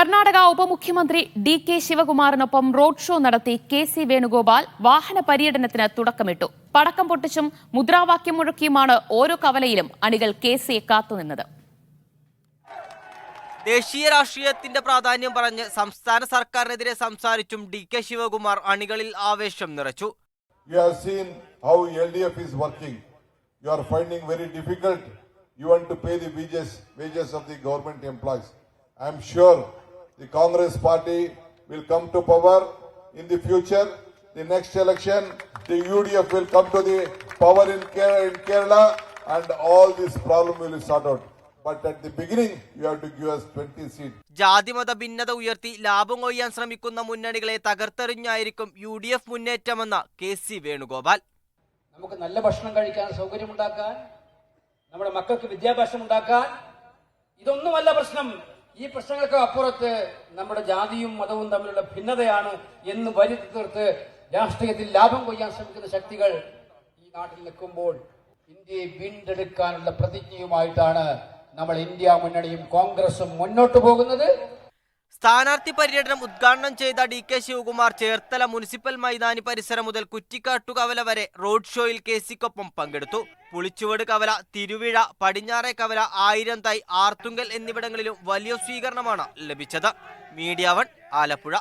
കർണാടക ഉപമുഖ്യമന്ത്രി DK. ശിവകുമാറിനൊപ്പം road show നടത്തി K C. Venugopal വാഹന പര്യടനത്തിന് തുടക്കമിട്ടു. പടക്കം പൊട്ടിച്ചും മുദ്രാവാക്യം മുഴക്കിയുമാണ് ഓരോ കവലയിലും അണികൾ കെ.സിയെ കാത്തുനിന്നത്. ദേശീയ രാഷ്ട്രീയത്തിന്റെ പ്രാധാന്യം പറഞ്ഞ് സംസ്ഥാന സർക്കാരിനെതിരെ സംസാരിച്ചും ഡി.കെ. ശിവകുമാർ അണികളിൽ ആവേശം നിറച്ചു. You have seen how LDF is working. You are finding very difficult. You want to pay the wages of the government employees. I am sure the Congress party will come to power in the future. The next election, the UDF will come to the power in Kerala and all this problem will be sorted out. But at the beginning, you have to give us 20 seats. ജാതിമത ഭിന്നത ഉയർത്തി ലാഭം കൊയ്യാൻ ശ്രമിക്കുന്ന മുന്നണികളെ തകർത്തെറിഞ്ഞായിരിക്കും UDF മുന്നേറ്റമെന്ന K C. Venugopal. നമുക്ക് നല്ല ഭക്ഷണം കഴിക്കാൻ, സൗകര്യമുണ്ടാക്കാൻ, നമ്മുടെ മക്കൾക്ക് വിദ്യാഭ്യാസം ഉണ്ടാക്കാൻ, ഇതൊന്നുമല്ല പ്രശ്നം. ഈ പ്രശ്നങ്ങൾക്ക് അപ്പുറത്ത് നമ്മുടെ ജാതിയും മതവും തമ്മിലുള്ള ഭിന്നതയാണ് എന്ന് വരുത്തി തീർത്ത് രാഷ്ട്രീയത്തിൽ ലാഭം കൊയ്യാൻ ശ്രമിക്കുന്ന ശക്തികൾ ഈ നാട്ടിൽ നിൽക്കുമ്പോൾ ഇന്ത്യയെ വീണ്ടെടുക്കാനുള്ള പ്രതിജ്ഞയുമായിട്ടാണ് നമ്മൾ ഇന്ത്യ മുന്നണിയും കോൺഗ്രസും മുന്നോട്ട് പോകുന്നത്. സ്ഥാനാർത്ഥി പര്യടനം ഉദ്ഘാടനം ചെയ്ത ഡി.കെ. ശിവകുമാർ ചേർത്തല മുനിസിപ്പൽ മൈതാനി പരിസരം മുതൽ കുറ്റിക്കാട്ടു കവല വരെ റോഡ് ഷോയിൽ കെ.സിക്കൊപ്പം പങ്കെടുത്തു. പുളിച്ചുവട് കവല, തിരുവിഴ, പടിഞ്ഞാറെ കവല, ആയിരം തൈ, ആർത്തുങ്കൽ എന്നിവിടങ്ങളിലും വലിയ സ്വീകരണമാണ് ലഭിച്ചത്. മീഡിയ 1 ആലപ്പുഴ.